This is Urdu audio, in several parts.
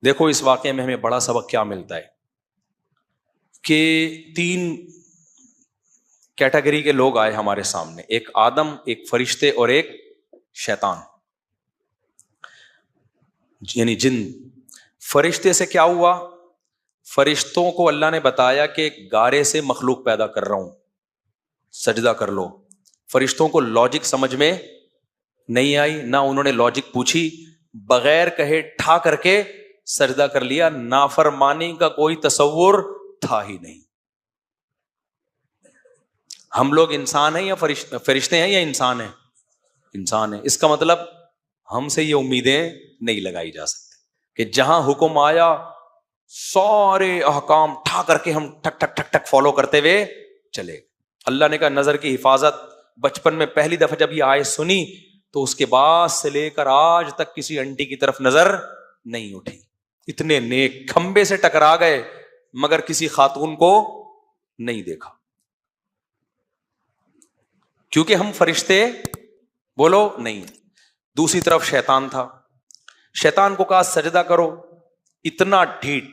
دیکھو اس واقعے میں ہمیں بڑا سبق کیا ملتا ہے کہ 3 کیٹیگری کے لوگ آئے ہمارے سامنے، ایک آدم، ایک فرشتے اور ایک شیطان، یعنی جن۔ فرشتے سے کیا ہوا؟ فرشتوں کو اللہ نے بتایا کہ گارے سے مخلوق پیدا کر رہا ہوں، سجدہ کر لو۔ فرشتوں کو لاجک سمجھ میں نہیں آئی، نہ انہوں نے لاجک پوچھی، بغیر کہے ٹھا کر کے سجدہ کر لیا۔ نافرمانی کا کوئی تصور تھا ہی نہیں۔ ہم لوگ انسان ہیں یا فرشتے ہیں یا انسان ہیں؟ انسان ہیں۔ اس کا مطلب ہم سے یہ امیدیں نہیں لگائی جا سکتی کہ جہاں حکم آیا سارے احکام ٹھا کر کے ہم ٹھک ٹھک ٹھک ٹھک فالو کرتے ہوئے چلے۔ اللہ نے کہا نظر کی حفاظت۔ بچپن میں پہلی دفعہ جب یہ آیت سنی تو اس کے بعد سے لے کر آج تک کسی انٹی کی طرف نظر نہیں اٹھی۔ اتنے نیک، کھمبے سے ٹکرا گئے مگر کسی خاتون کو نہیں دیکھا، کیونکہ ہم فرشتے بولو نہیں۔ دوسری طرف شیطان تھا، شیطان کو کہا سجدہ کرو، اتنا ڈھیٹ،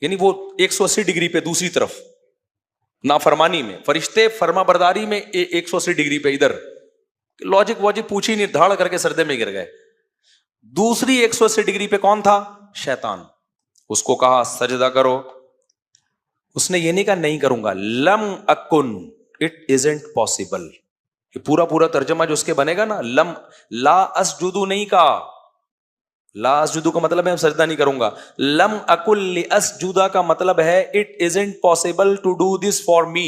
یعنی وہ 180 ڈگری پہ دوسری طرف نافرمانی میں، فرشتے فرما برداری میں 180 ڈگری پہ ادھر، لاجک واجک پوچھی نہیں، دھاڑ کر کے سردے میں گر گئے۔ دوسری 180 ڈگری پہ کون تھا؟ شیطان۔ اس کو کہا سجدہ کرو، اس نے یہ نہیں کہا نہیں کروں گا، لم اکن، اٹ ازنٹ پاسبل۔ یہ پورا ترجمہ جو اس کے بنے گا نا، لا اسجدو نہیں کہا، لا اسجدو کا مطلب ہے سجدہ نہیں کروں گا، لم اکل لاسجدا کا مطلب ہے it isn't possible to do this for me.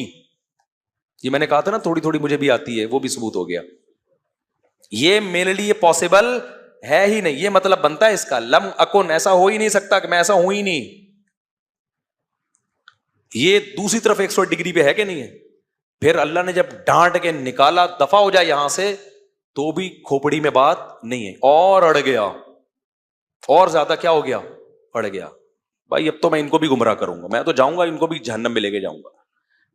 یہ میں نے کہا تھا نا تھوڑی تھوڑی مجھے بھی آتی ہے، وہ بھی ثبوت ہو گیا، یہ میرے لیے پاسبل ہے ہی نہیں۔ یہ مطلب بنتا ہے اس کا، لم اکن، ایسا ہو ہی نہیں سکتا کہ میں ایسا ہوں ہی نہیں۔ یہ دوسری طرف 180 ڈگری پہ ہے کہ نہیں ہے؟ پھر اللہ نے جب ڈانٹ کے نکالا دفع ہو جائے یہاں سے، تو بھی کھوپڑی میں بات نہیں ہے، اور اڑ گیا، اور زیادہ کیا ہو گیا؟ اڑ گیا۔ بھائی اب تو میں ان کو بھی گمراہ کروں گا، میں تو جاؤں گا ان کو بھی جہنم میں لے کے جاؤں گا۔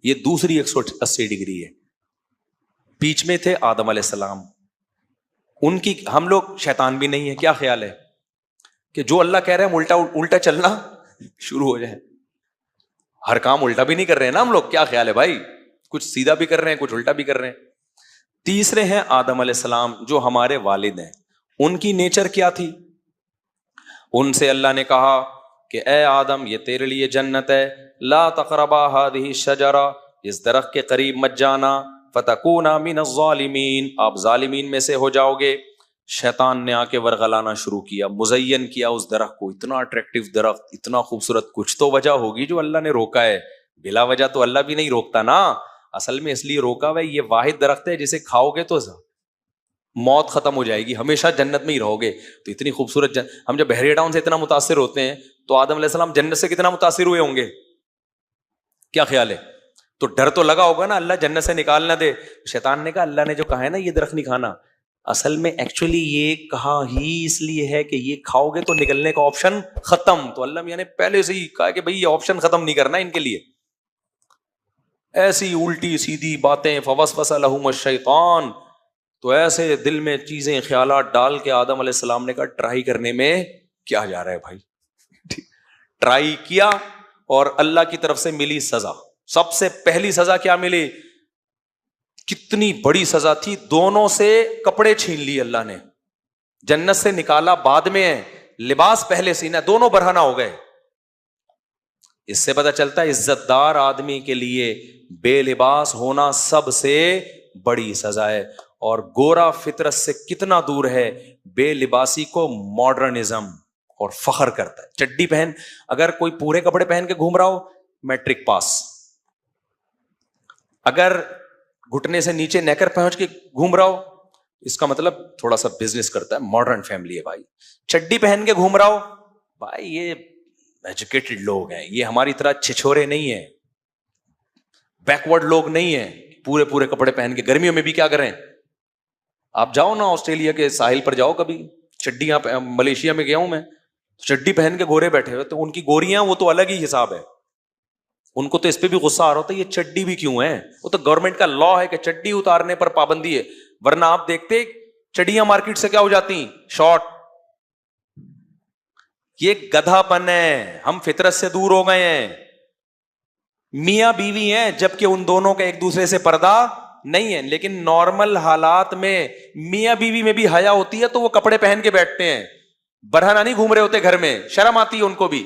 یہ دوسری 180 ڈگری ہے۔ بیچ میں تھے آدم علیہ السلام، ان کی، ہم لوگ شیطان بھی نہیں ہے۔ کیا خیال ہے کہ جو اللہ کہہ رہے ہیں ہم الٹا چلنا شروع ہو جائے؟ ہر کام الٹا بھی نہیں کر رہے ہیں نا ہم لوگ، کیا خیال ہے بھائی؟ کچھ سیدھا بھی کر رہے ہیں، کچھ الٹا بھی کر رہے ہیں۔ تیسرے ہیں آدم علیہ السلام جو ہمارے والد ہیں، ان کی نیچر کیا تھی؟ ان سے اللہ نے کہا کہ اے آدم یہ تیرے لیے جنت ہے، لا تقربا ہذہ الشجرہ، اس درخت کے قریب مت جانا، فتکونا من الظالمین، آپ ظالمین میں سے ہو جاؤ گے۔ شیطان نے آ کے ورغلانا شروع کیا، مزین کیا اس درخت کو، اتنا اٹریکٹیو درخت، اتنا خوبصورت، کچھ تو وجہ ہوگی جو اللہ نے روکا ہے، بلا وجہ تو اللہ بھی نہیں روکتا نا۔ اصل میں اس لیے روکا ہوا ہے، یہ واحد درخت ہے جسے کھاؤ گے تو موت ختم ہو جائے گی، ہمیشہ جنت میں ہی رہو گے۔ تو اتنی خوبصورت ہم جب بحیرہ ڈاؤن سے اتنا متاثر ہوتے ہیں تو آدم علیہ السلام جنت سے کتنا متاثر ہوئے ہوں گے؟ کیا خیال ہے؟ تو ڈر تو لگا ہوگا نا اللہ جنت سے نکال نہ دے۔ شیطان نے کہا اللہ نے جو کہا ہے نا یہ درخت نہیں کھانا، اصل میں ایکچولی یہ کہا ہی اس لیے ہے کہ یہ کھاؤ گے تو نکلنے کا آپشن ختم۔ تو اللہ میاں نے پہلے سے ہی کہا کہ بھئی یہ آپشن ختم نہیں کرنا ان کے لیے۔ ایسی الٹی سیدھی باتیں، فوسوس لہم الشیطان، تو ایسے دل میں چیزیں خیالات ڈال کے آدم علیہ السلام نے کہا ٹرائی کرنے میں کیا جا رہا ہے بھائی۔ ٹرائی کیا اور اللہ کی طرف سے ملی سزا۔ سب سے پہلی سزا کیا ملی؟ کتنی بڑی سزا تھی، دونوں سے کپڑے چھین لیے اللہ نے، جنت سے نکالا بعد میں ہے، لباس پہلے سے نہ، دونوں برہنہ ہو گئے۔ اس سے پتہ چلتا ہے عزت دار آدمی کے لیے بے لباس ہونا سب سے بڑی سزا ہے، اور گورا فطرت سے کتنا دور ہے بے لباسی کو ماڈرنزم، اور فخر کرتا ہے۔ چڈی پہن، اگر کوئی پورے کپڑے پہن کے گھوم رہا ہو میٹرک پاس، اگر گھٹنے سے نیچے نیکر پہنچ کے گھوم رہا ہو اس کا مطلب تھوڑا سا بزنس کرتا ہے، ماڈرن فیملی ہے بھائی۔ چڈی پہن کے گھوم رہا ہو بھائی یہ ایجوکیٹڈ لوگ ہیں، یہ ہماری طرح چھچورے نہیں ہیں، بیکورڈ لوگ نہیں ہیں۔ پورے کپڑے پہن کے گرمیوں میں بھی کیا کریں؟ آپ جاؤ نا آسٹریلیا کے ساحل پر جاؤ کبھی، چڈیاں، ملیشیا میں گیا ہوں میں، چڈی پہن کے گورے بیٹھے ہوئے، تو ان کی گوریاں وہ تو الگ ہی حساب ہے، ان کو تو اس پہ بھی غصہ آ رہا ہوتا ہے یہ چڈی بھی کیوں ہے، وہ تو گورنمنٹ کا لا ہے کہ چڈی اتارنے پر پابندی ہے، ورنہ آپ دیکھتے چڈیاں مارکیٹ سے کیا ہو جاتی، شارٹ۔ یہ گدھا پن ہے, ہم فطرت سے دور ہو گئے ہیں. میاں بیوی ہیں جبکہ ان دونوں کا ایک دوسرے سے پردہ نہیں ہے, لیکن نارمل حالات میں میاں بیوی میں بھی حیا ہوتی ہے تو وہ کپڑے پہن کے بیٹھتے ہیں, برہنہ نہیں گھوم رہے ہوتے گھر میں, شرم آتی ہے ان کو بھی.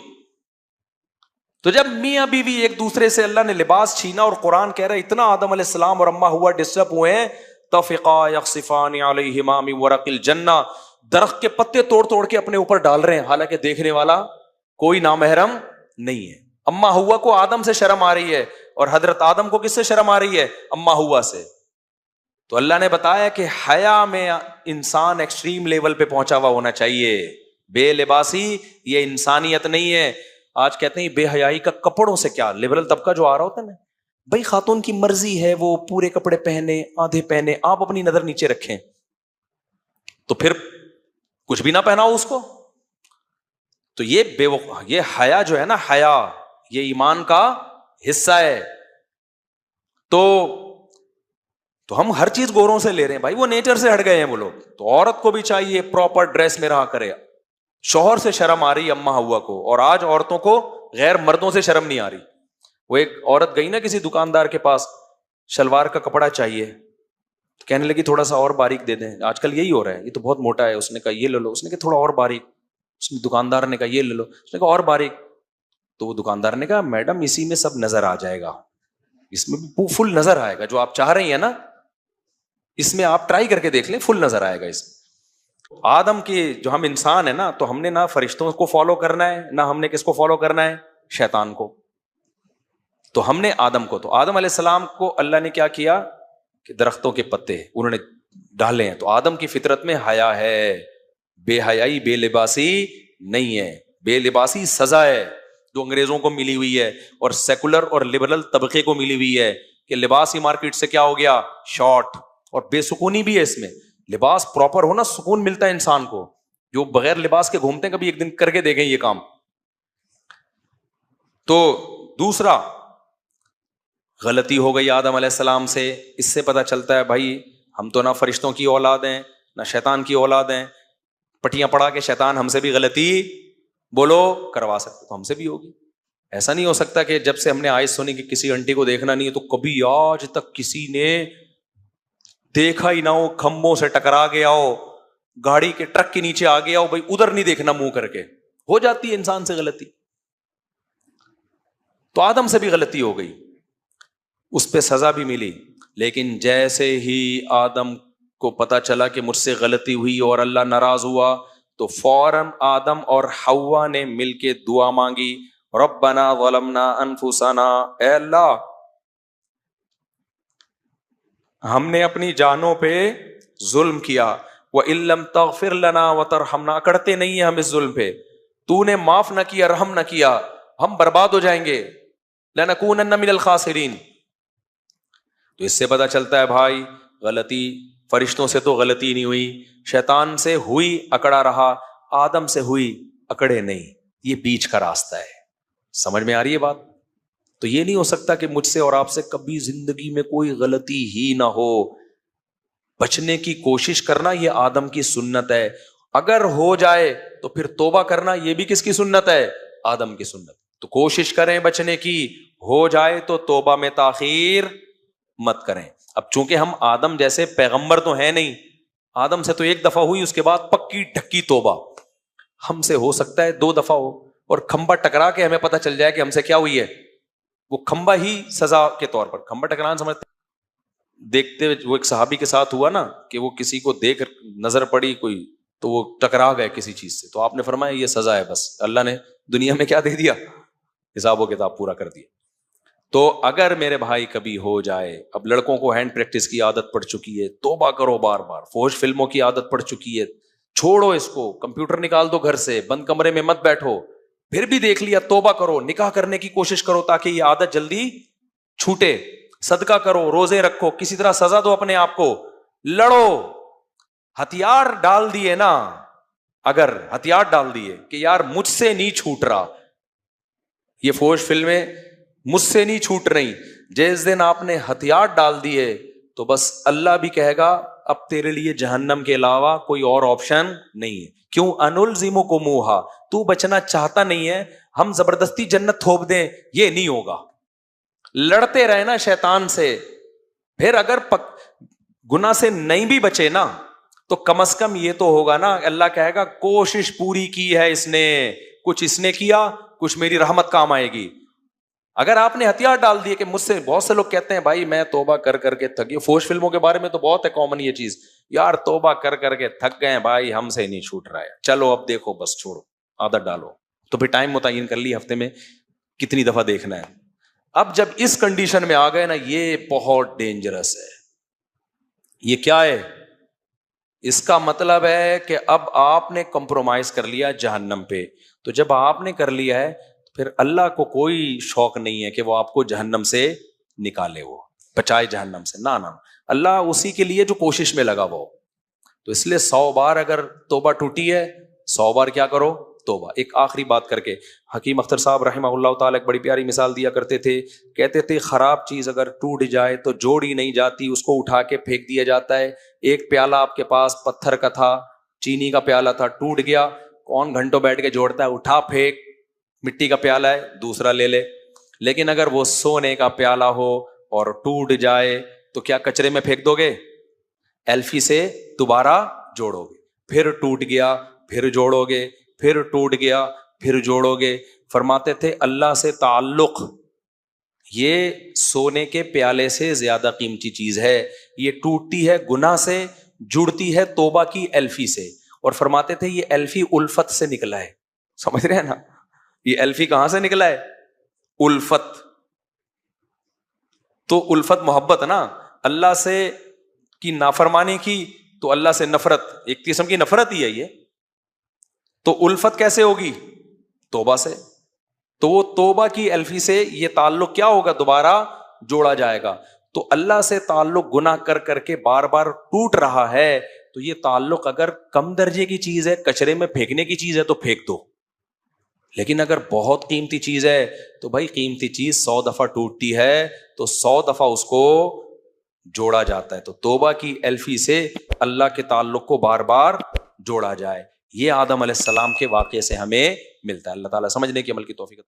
تو جب میاں بیوی ایک دوسرے سے اللہ نے لباس چھینا, اور قرآن کہہ رہا ہے اتنا آدم علیہ السلام اور اما ہوا ڈسٹرب ہوئے ہیں, تفقا یخصفان علیہما من ورق الجنہ, درخت کے پتے توڑ توڑ کے اپنے اوپر ڈال رہے ہیں, حالانکہ دیکھنے والا کوئی نامحرم نہیں ہے. اما ہوا کو آدم سے شرم آ رہی ہے, اور حضرت آدم کو کس سے شرم آ رہی ہے؟ اما ہوا سے. تو اللہ نے بتایا کہ حیا میں انسان ایکسٹریم لیول پہ پہنچا ہوا ہونا چاہیے. بے لباسی یہ انسانیت نہیں ہے. آج کہتے ہیں بے حیائی کا کپڑوں سے کیا, لبرل طبقہ جو آ رہا ہوتا ہے نا, بھائی خاتون کی مرضی ہے وہ پورے کپڑے پہنے آدھے پہنے, آپ اپنی نظر نیچے رکھیں, تو پھر کچھ بھی نہ پہناؤ اس کو. تو یہ حیا جو ہے نا, حیا یہ ایمان کا حصہ ہے. تو ہم ہر چیز گوروں سے لے رہے ہیں بھائی, وہ نیچر سے ہٹ گئے ہیں وہ لوگ. تو عورت کو بھی چاہیے پراپر ڈریس میں رہا کرے. شوہر سے شرم آ رہی اما ہوا کو, اور آج عورتوں کو غیر مردوں سے شرم نہیں آ رہی. وہ ایک عورت گئی نا کسی دکاندار کے پاس, شلوار کا کپڑا چاہیے, تو کہنے لگی تھوڑا سا اور باریک دے دیں, آج کل یہی ہو رہا ہے, یہ تو بہت موٹا ہے. اس نے کہا یہ لے لو, اس نے کہا تھوڑا اور باریک. اس نے دکاندار نے کہا یہ لے لو, اس نے کہا اور باریک. تو وہ دکاندار نے کہا میڈم اسی میں سب نظر آ جائے گا, اس میں بھی فل نظر آئے گا, جو آپ چاہ رہی ہیں نا اس میں آپ ٹرائی کر کے دیکھ لیں, فل نظر آئے گا اس میں. آدم کی جو ہم انسان ہیں نا, تو ہم نے نہ فرشتوں کو فالو کرنا ہے, نہ ہم نے کس کو فالو کرنا ہے, شیطان کو. تو ہم نے آدم کو, تو آدم علیہ السلام کو اللہ نے کیا کیا کہ درختوں کے پتے انہوں نے ڈالے ہیں. تو آدم کی فطرت میں حیا ہے, بے حیائی بے لباسی نہیں ہے. بے لباسی سزا ہے جو انگریزوں کو ملی ہوئی ہے, اور سیکولر اور لبرل طبقے کو ملی ہوئی ہے, کہ لباس ہی مارکیٹ سے کیا ہو گیا, شارٹ. اور بے سکونی بھی ہے اس میں. لباس پراپر ہونا سکون ملتا ہے انسان کو. جو بغیر لباس کے گھومتے ہیں کبھی ایک دن کر کے دیکھیں یہ کام. تو دوسرا غلطی ہو گئی آدم علیہ السلام سے. اس سے پتہ چلتا ہے بھائی ہم تو نہ فرشتوں کی اولاد ہیں نہ شیطان کی اولاد ہیں. پٹیاں پڑھا کے شیطان ہم سے بھی غلطی بولو کروا سکتے, تو ہم سے بھی ہوگی. ایسا نہیں ہو سکتا کہ جب سے ہم نے آیت سنی کہ کسی آنٹی کو دیکھنا نہیں ہے تو کبھی آج تک کسی نے دیکھا ہی نہ ہو, کھمبوں سے ٹکرا گیا ہو, گاڑی کے ٹرک کے نیچے آ گیا ہو, بھائی ادھر نہیں دیکھنا منہ کر کے. ہو جاتی ہے انسان سے غلطی. تو آدم سے بھی غلطی ہو گئی, اس پہ سزا بھی ملی. لیکن جیسے ہی آدم کو پتا چلا کہ مجھ سے غلطی ہوئی اور اللہ ناراض ہوا, تو فوراً آدم اور حوا نے مل کے دعا مانگی, ربنا ظلمنا انفسنا, اے اللہ ہم نے اپنی جانوں پہ ظلم کیا, وَإِن لَّمْ تَغْفِرْ لَنَا وَتَرْحَمْنَا, اکڑتے نہیں ہیں ہم اس ظلم پہ, تو نے معاف نہ کیا رحم نہ کیا, ہم برباد ہو جائیں گے, لَنَكُونَنَّ مِنَ الْخَاسِرِينَ. تو اس سے پتہ چلتا ہے بھائی غلطی فرشتوں سے تو غلطی نہیں ہوئی, شیطان سے ہوئی اکڑا رہا, آدم سے ہوئی اکڑے نہیں. یہ بیچ کا راستہ ہے. سمجھ میں آ رہی ہے بات؟ تو یہ نہیں ہو سکتا کہ مجھ سے اور آپ سے کبھی زندگی میں کوئی غلطی ہی نہ ہو. بچنے کی کوشش کرنا یہ آدم کی سنت ہے. اگر ہو جائے تو پھر توبہ کرنا یہ بھی کس کی سنت ہے؟ آدم کی سنت. تو کوشش کریں بچنے کی, ہو جائے تو توبہ میں تاخیر مت کریں. اب چونکہ ہم آدم جیسے پیغمبر تو ہیں نہیں, آدم سے تو ایک دفعہ ہوئی, اس کے بعد پکی ڈھکی توبہ. ہم سے ہو سکتا ہے 2 دفعہ ہو, اور کھمبا ٹکرا کے ہمیں پتہ چل جائے کہ ہم سے کیا ہوئی ہے. وہ کھمبا ہی سزا کے طور پر, کھمبا ٹکرانا سمجھتے دیکھتے ہوئے, وہ ایک صحابی کے ساتھ ہوا نا کہ وہ کسی کو دیکھ نظر پڑی کوئی, تو وہ ٹکرا گئے کسی چیز سے, تو آپ نے فرمایا یہ سزا ہے, بس اللہ نے دنیا میں کیا دے دیا, حساب و کتاب پورا کر دیا. تو اگر میرے بھائی کبھی ہو جائے, اب لڑکوں کو ہینڈ پریکٹس کی عادت پڑ چکی ہے, توبہ کرو بار بار. فوج فلموں کی عادت پڑ چکی ہے, چھوڑو اس کو, کمپیوٹر نکال دو گھر سے, بند کمرے میں مت بیٹھو. پھر بھی دیکھ لیا, توبہ کرو, نکاح کرنے کی کوشش کرو تاکہ یہ عادت جلدی چھوٹے. صدقہ کرو, روزے رکھو, کسی طرح سزا دو اپنے آپ کو, لڑو. ہتھیار ڈال دیے نا, اگر ہتھیار ڈال دیے کہ یار مجھ سے نہیں چھوٹ رہا, یہ فوج فلمیں مجھ سے نہیں چھوٹ رہی, جس دن آپ نے ہتھیار ڈال دیے تو بس اللہ بھی کہے گا اب تیرے لیے جہنم کے علاوہ کوئی اور آپشن نہیں ہے. کیوں؟ انلزمکموہا، تو بچنا چاہتا نہیں ہے، ہم زبردستی جنت تھوپ دیں، یہ نہیں ہوگا. لڑتے رہے نا شیطان سے. پھر اگر گناہ سے نہیں بھی بچے نا تو کم از کم یہ تو ہوگا نا، اللہ کہے گا کوشش پوری کی ہے اس نے، کچھ اس نے کیا، کچھ میری رحمت کام آئے گی. اگر آپ نے ہتھیار ڈال دیے، کہ مجھ سے بہت سے لوگ کہتے ہیں بھائی میں توبہ کر کر کے تھک گیا، فوش فلموں کے بارے میں تو بہت ہے کامن یہ چیز، یار توبہ کر کر کے تھک گئے بھائی، ہم سے نہیں چھوٹ رہا ہے، چلو اب دیکھو بس چھوڑو، عادت ڈالو. تو پھر ٹائم متعین کر لی ہفتے میں کتنی دفعہ دیکھنا ہے. اب جب اس کنڈیشن میں آ گئے نا، یہ بہت ڈینجرس ہے. یہ کیا ہے؟ اس کا مطلب ہے کہ اب آپ نے کمپرومائز کر لیا جہنم پہ. تو جب آپ نے کر لیا ہے پھر اللہ کو کوئی شوق نہیں ہے کہ وہ آپ کو جہنم سے نکالے، وہ بچائے جہنم سے، نہ اللہ اسی کے لیے جو کوشش میں لگا وہ. تو اس لیے 100 بار اگر توبہ ٹوٹی ہے، 100 بار کیا کرو؟ توبہ. ایک آخری بات کر کے، حکیم اختر صاحب رحمہ اللہ تعالیٰ ایک بڑی پیاری مثال دیا کرتے تھے. کہتے تھے خراب چیز اگر ٹوٹ جائے تو جوڑی نہیں جاتی، اس کو اٹھا کے پھینک دیا جاتا ہے. ایک پیالہ آپ کے پاس پتھر کا تھا، چینی کا پیالہ تھا، ٹوٹ گیا، کون گھنٹوں بیٹھ کے جوڑتا ہے؟ اٹھا پھینک. مٹی کا پیالہ ہے دوسرا لے لے. لیکن اگر وہ سونے کا پیالہ ہو اور ٹوٹ جائے تو کیا کچرے میں پھینک دو گے؟ ایلفی سے دوبارہ جوڑو گے. پھر ٹوٹ گیا پھر جوڑو گے، پھر ٹوٹ گیا پھر جوڑو گے. فرماتے تھے اللہ سے تعلق یہ سونے کے پیالے سے زیادہ قیمتی چیز ہے. یہ ٹوٹتی ہے گناہ سے، جڑتی ہے توبہ کی ایلفی سے. اور فرماتے تھے یہ ایلفی الفت سے نکلا ہے. سمجھ رہے ہیں نا؟ یہ ایلفی کہاں سے نکلا ہے؟ الفت. تو الفت محبت نا، اللہ سے کی نافرمانی کی تو اللہ سے نفرت، ایک قسم کی نفرت ہی ہے یہ. تو الفت کیسے ہوگی؟ توبہ سے. تو وہ توبہ کی الفی سے یہ تعلق کیا ہوگا؟ دوبارہ جوڑا جائے گا. تو اللہ سے تعلق گناہ کر کر کے بار بار ٹوٹ رہا ہے، تو یہ تعلق اگر کم درجے کی چیز ہے، کچرے میں پھینکنے کی چیز ہے تو پھینک دو. لیکن اگر بہت قیمتی چیز ہے تو بھائی قیمتی چیز 100 دفعہ ٹوٹتی ہے تو 100 دفعہ اس کو جوڑا جاتا ہے. تو توبہ کی الفی سے اللہ کے تعلق کو بار بار جوڑا جائے. یہ آدم علیہ السلام کے واقعے سے ہمیں ملتا ہے. اللہ تعالیٰ سمجھنے کی عمل کی توفیق